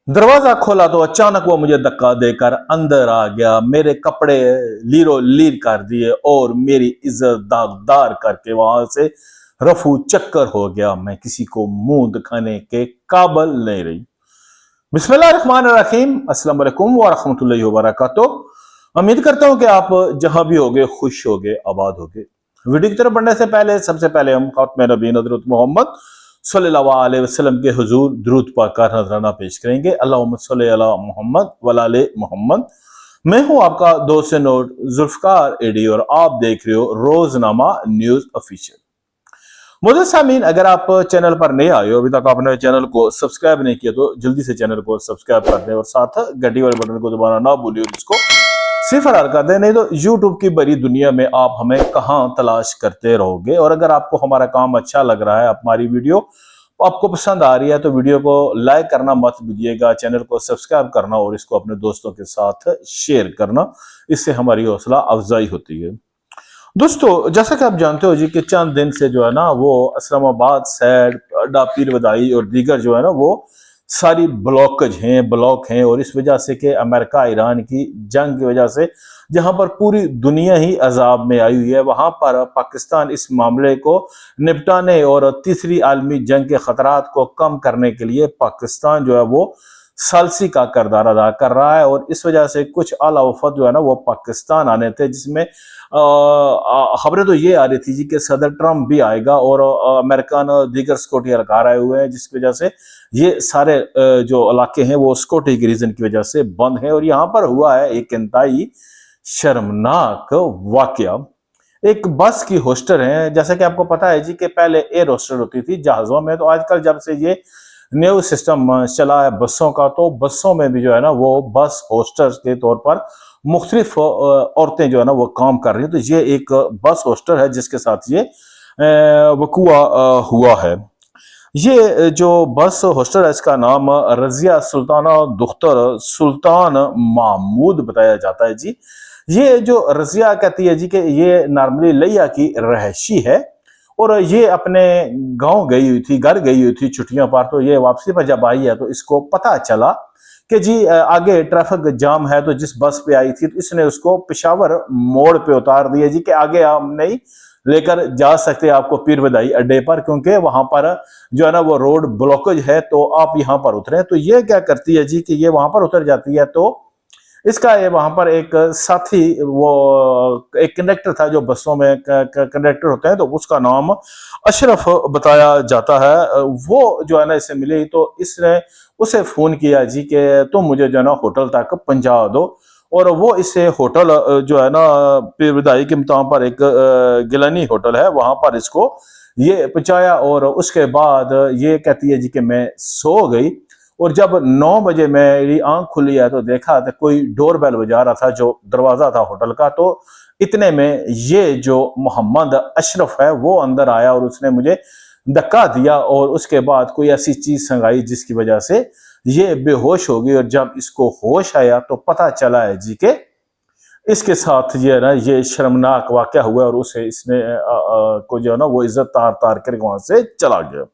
दरवाजा खोला तो अचानक वो मुझे धक्का देकर अंदर आ गया, मेरे कपड़े लीरो लीर कर दिए और मेरी इज्जत दागदार करके वहां से रफू चक्कर हो गया। मैं किसी को मुंह दिखाने के काबिल नहीं रही। बिस्मिल्लाहिर्रहमानिर्रहीम, अस्सलाम वालेकुम व रहमतुल्लाहि व बरकातुहू। उम्मीद करता हूं कि आप जहां भी होगे खुश होगे, आबाद होगे। वीडियो की तरफ बढ़ने से पहले सबसे पहले हम खात्मे नबी हज़रत मोहम्मद सल्लल्लाहु अलैहि वसल्लम के हुजूर दुरूद पाक का नजराना पेश करेंगे। अल्लाहुम्मा सल्ली अला मोहम्मद व आले मोहम्मद। मैं हूं आपका दोस्त नोट जुल्फकार एडी और आप देख रहे हो रोजनामा न्यूज ऑफिशियल। मोहतरम सामीन, अगर आप चैनल पर नए आए हो, अभी तक आपने चैनल को सब्सक्राइब नहीं किया तो जल्दी से चैनल को सब्सक्राइब कर दें और साथ घंटी वाले बटन को दबाना ना भूलिए, जिसको सिफर कर दें, नहीं तो यूट्यूब की बड़ी दुनिया में आप हमें कहां तलाश करते रहोगे। और अगर आपको हमारा काम अच्छा लग रहा है, हमारी वीडियो आपको पसंद आ रही है, तो वीडियो को लाइक करना मत भूलिएगा, चैनल को सब्सक्राइब करना और इसको अपने दोस्तों के साथ शेयर करना। इससे हमारी हौसला अफजाई होती है। दोस्तों, जैसा कि आप जानते हो जी कि चंद दिन से जो है ना वो इस्लामाबाद, सैड, अड्डा पीर बदाई और दीगर जो है ना वो सारी ब्लॉक हैं। और इस वजह से कि अमेरिका ईरान की जंग की वजह से जहां पर पूरी दुनिया ही अजाब में आई हुई है, वहां पर पाकिस्तान इस मामले को निपटाने और तीसरी आलमी जंग के खतरात को कम करने के लिए पाकिस्तान जो है वो सालसी का किरदार अदा कर रहा है। और इस वजह से कुछ आला वफद जो है ना वो पाकिस्तान आने थे, जिसमें खबरें तो ये आ रही थी जी कि सदर ट्रंप भी आएगा और अमेरिकन दीगर सिक्योरिटी एहलकार आए हुए हैं, जिसकी वजह से ये सारे जो इलाके हैं वो सिक्योरिटी की रीजन की वजह से बंद है। और यहाँ पर हुआ है एक इंतहाई शर्मनाक वाकया। एक बस की होस्टर है, जैसा कि आपको पता है जी कि पहले एयर होस्टर होती थी जहाजों में, तो आजकल जब से ये न्यू सिस्टम चला है बसों का, तो बसों में भी जो है ना वो बस होस्टर्स के तौर पर मुख्तलिफ औरतें जो है ना वो काम कर रही है। तो ये एक बस होस्टर है जिसके साथ ये वकुआ हुआ है। ये जो बस होस्टर है इसका नाम रजिया सुल्ताना दुख्तर सुल्तान महमूद बताया जाता है जी। ये जो रजिया कहती है जी कि ये नॉर्मली लिया की रहशी है और ये अपने गांव गई हुई थी, घर गई हुई थी छुट्टियों पर। तो ये वापसी पर जब आई है तो इसको पता चला कि जी आगे ट्रैफिक जाम है, तो जिस बस पे आई थी तो इसने उसको पेशावर मोड़ पे उतार दिया जी कि आगे हम नहीं लेकर जा सकते आपको पीर बदाई अड्डे पर, क्योंकि वहां पर जो है ना वो रोड ब्लॉकेज है, तो आप यहाँ पर उतरे। तो ये क्या करती है जी कि ये वहां पर उतर जाती है। तो इसका ये वहां पर एक साथी, वो एक कंडक्टर था जो बसों में कंडक्टर होते हैं, तो उसका नाम अशरफ बताया जाता है। वो जो है ना इससे मिली तो इसने उसे फोन किया जी कि तुम मुझे जो है ना होटल तक पहुंचा दो। और वो इसे होटल जो है ना पीर बदाई के मुकाम पर एक गिलानी होटल है, वहां पर इसको ये पहुंचाया। और उसके बाद ये कहती है जी कि मैं सो गई और जब 9 बजे मेरी आंख खुली है तो देखा तो कोई डोर बेल बजा रहा था, जो दरवाजा था होटल का। तो इतने में ये जो मोहम्मद अशरफ है वो अंदर आया और उसने मुझे धक्का दिया और उसके बाद कोई ऐसी चीज संगाई जिसकी वजह से ये बेहोश हो गई। और जब इसको होश आया तो पता चला है जी के इसके साथ ये ना ये शर्मनाक वाकया हुआ और उसे इसने को जो है ना वो इज्जत तार तार कर वहां से चला गया।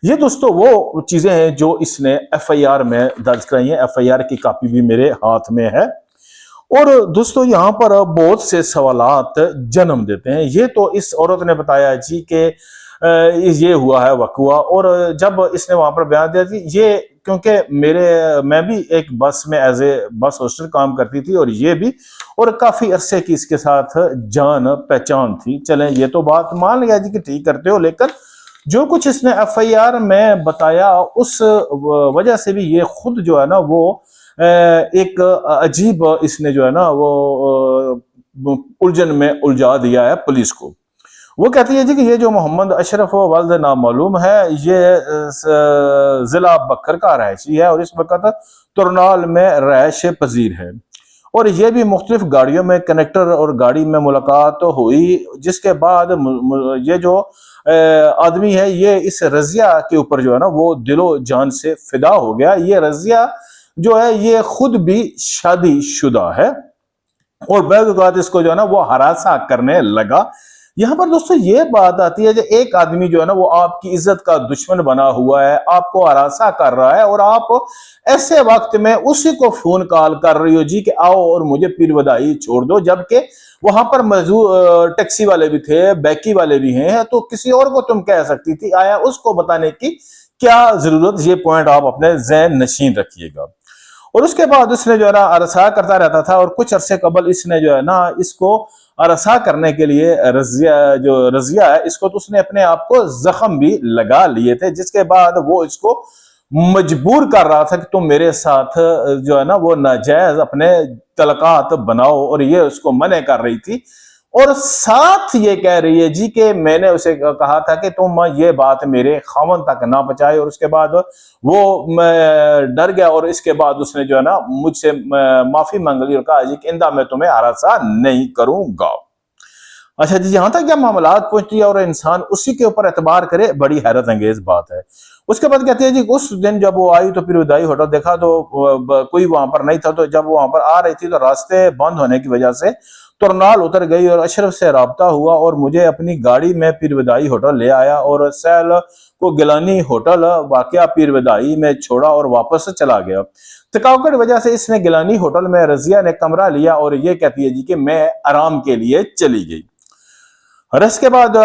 ये दोस्तों वो चीजें हैं जो इसने एफआईआर में दर्ज कराई है। एफआईआर की कॉपी भी मेरे हाथ में है। और दोस्तों यहाँ पर बहुत से सवालात जन्म देते हैं। ये तो इस औरत ने बताया जी कि ये हुआ है वकुआ, और जब इसने वहां पर बयान दिया जी ये क्योंकि मैं भी एक बस में एज ए बस होस्टर काम करती थी और ये भी, और काफी अरसे की इसके साथ जान पहचान थी। चलें ये तो बात मान लिया जी कि ठीक करते हो, लेकिन जो कुछ इसने एफआईआर में बताया उस वजह से भी ये खुद जो है ना वो एक अजीब इसने जो है ना वो उलझन में उलझा दिया है पुलिस को। वो कहती है जी कि ये जो मोहम्मद अशरफ वल्द नामालूम है ये जिला बकर का रहायशी है और इस वक्त तुरनाल में रहायश पजीर है। और ये भी मुख्तलिफ गाड़ियों में कनेक्टर और गाड़ी में मुलाकात हुई, जिसके बाद ये जो आदमी है ये इस रजिया के ऊपर जो है ना वो दिलो जान से फिदा हो गया। ये रजिया जो है ये खुद भी शादीशुदा है और बैद इसको जो है ना वो हरासा करने लगा यहां पर दोस्तों ये बात आती है, जो एक आदमी जो है ना वो आपकी इज्जत का दुश्मन बना हुआ है, आपको हरासा कर रहा है, और आप ऐसे वक्त में उसी को फोन कॉल कर रही हो जी कि आओ और मुझे पीर बधाई छोड़ दो, जबकि वहां पर मौजूद टैक्सी वाले भी थे, बैकी वाले भी हैं, तो किसी और को तुम कह सकती थी, आया उसको बताने की क्या जरूरत। ये पॉइंट आप अपने जहन नशीन रखिएगा। और उसके बाद उसने जो है ना अरसा करता रहता था, और कुछ अरसे कबल इसने जो है ना इसको अरसा करने के लिए रजिया है इसको, तो उसने अपने आप को जख्म भी लगा लिए थे, जिसके बाद वो इसको मजबूर कर रहा था कि तुम मेरे साथ जो है ना वो नाजायज अपने तलकात बनाओ, और ये उसको मने कर रही थी। और साथ ये कह रही है जी कि मैंने उसे कहा था कि तुम ये बात मेरे खावन तक ना पहुंचाए, और उसके बाद वो डर गया, और इसके बाद उसने जो है ना मुझसे माफी मांग ली और कहा जी कि इंदा मैं तुम्हें हरासा नहीं करूंगा। अच्छा जी, यहां तक जब मामला पहुंचती है और इंसान उसी के ऊपर एतबार करे, बड़ी हैरत अंगेज बात है। उसके बाद कहते हैं जी उस दिन जब वो आई तो फिर विदाई होटल देखा तो कोई वहां पर नहीं था, तो जब वो वहां पर आ रही थी तो रास्ते बंद होने की वजह से तुरनाल उतर गई, और अशरफ से राब्ता हुआ और मुझे अपनी गाड़ी में पीर विदाई होटल ले आया, और सैल को गिलानी होटल वाकया पीर विदाई में छोड़ा और वापस चला गया। थकावट की वजह से इसने गिलानी होटल में रजिया ने कमरा लिया, और ये कहती है जी कि मैं आराम के लिए चली गई। और इसके बाद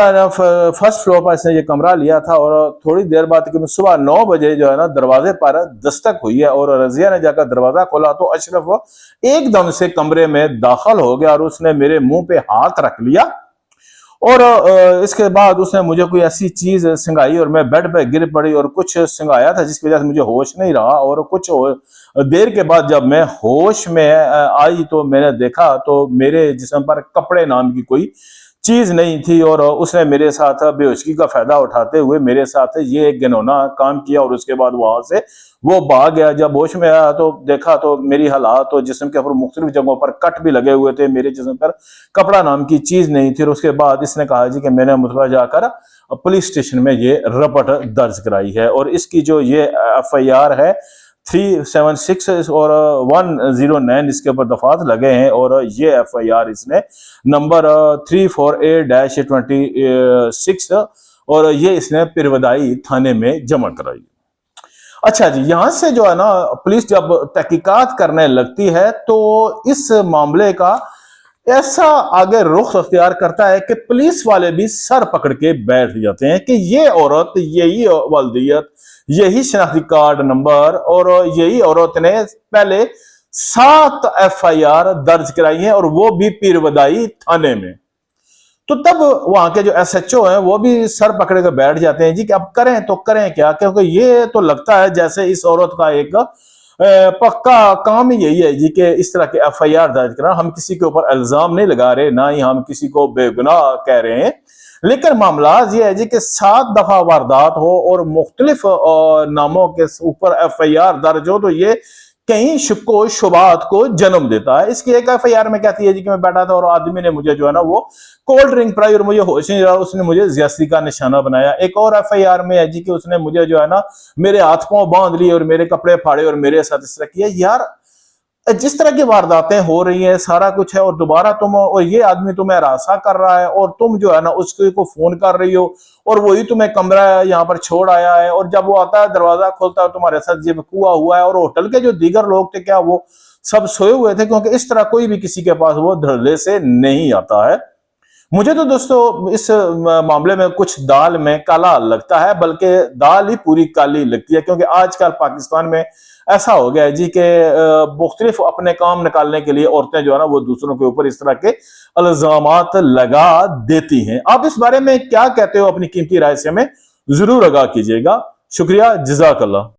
फर्स्ट फ्लोर पर इसने ये कमरा लिया था, और थोड़ी देर बाद सुबह 9 बजे जो है ना दरवाजे पर दस्तक हुई है, और रजिया ने जाकर दरवाजा खोला तो अशरफ एकदम से कमरे में दाखिल हो गया, और उसने मेरे मुंह पे हाथ रख लिया, और इसके बाद उसने मुझे कोई ऐसी चीज सिंगाई और मैं बेड पे गिर पड़ी, और कुछ सिंगाया था जिसकी वजह से मुझे होश नहीं रहा, और कुछ देर के बाद जब मैं होश में आई तो मैंने देखा तो मेरे जिस्म पर कपड़े नाम की कोई चीज नहीं थी, और उसने मेरे साथ बेहोशी का फायदा उठाते हुए मेरे साथ ये एक घिनौना काम किया, और उसके बाद वहां से वो भाग गया। जब होश में आया तो देखा तो मेरी हालात तो जिस्म के ऊपर मुख्तलिफ जगहों पर कट भी लगे हुए थे, मेरे जिस्म पर कपड़ा नाम की चीज नहीं थी। और उसके बाद इसने कहा जी कि मैंने मुतला जाकर पुलिस स्टेशन में ये रपट दर्ज कराई है, और इसकी जो ये FIR है 376 और 109 इसके ऊपर दफात लगे हैं, और ये FIR इसने नंबर 348-26 और ये इसने पिरवदाई थाने में जमा कराई। अच्छा जी, यहां से जो है ना पुलिस जब तहकीकात करने लगती है तो इस मामले का ऐसा आगे रुख अख्तियार करता है कि पुलिस वाले भी सर पकड़ के बैठ जाते हैं कि ये औरत, यही वल्दियत, यही शनाख्ती कार्ड नंबर, और यही औरत ने पहले 7 FIR दर्ज कराई हैं, और वो भी पीरवदाई थाने में। तो तब वहां के जो SHO हैं वो भी सर पकड़ के बैठ जाते हैं जी कि अब करें तो करें क्या, क्योंकि ये तो लगता है जैसे इस औरत का एक पक्का काम ही यही है जी कि इस तरह के FIR दर्ज करना। हम किसी के ऊपर इल्जाम नहीं लगा रहे, ना ही हम किसी को बेगुनाह कह रहे हैं, लेकिन मामला ये है जी कि 7 दफा वारदात हो और मुख्तलिफ नामों के ऊपर FIR दर्ज हो, तो ये कहीं शुक्को शुबात को जन्म देता है। इसकी एक FIR में कहती है जी कि मैं बैठा था और आदमी ने मुझे जो है ना वो कोल्ड ड्रिंक पिलाई और मुझे होश नहीं रहा, उसने मुझे ज्यादती का निशाना बनाया। एक और FIR में है जी कि उसने मुझे जो है ना मेरे हाथ पांव बांध लिए और मेरे कपड़े फाड़े और मेरे साथ इस तरह किया। यार, जिस तरह की वारदातें हो रही हैं, सारा कुछ है, और दोबारा तुम, और ये आदमी तुम्हें हरासा कर रहा है, और तुम जो है ना उसको को फोन कर रही हो, और वही तुम्हें कमरा यहाँ पर छोड़ आया है, और जब वो आता है दरवाजा खोलता है तुम्हारे साथ ये हुआ हुआ है, और होटल के जो दीगर लोग थे क्या वो सब सोए हुए थे, क्योंकि इस तरह कोई भी किसी के पास वो धड़ल्ले से नहीं आता है। मुझे तो दोस्तों इस मामले में कुछ दाल में काला लगता है, बल्कि दाल ही पूरी काली लगती है, क्योंकि आजकल पाकिस्तान में ऐसा हो गया है जी कि मुख्तलिफ अपने काम निकालने के लिए औरतें जो है ना वो दूसरों के ऊपर इस तरह के इल्जामात लगा देती हैं। आप इस बारे में क्या कहते हो? अपनी कीमती राय से हमें जरूर आगाह कीजिएगा। शुक्रिया, जज़ाकल्लाह।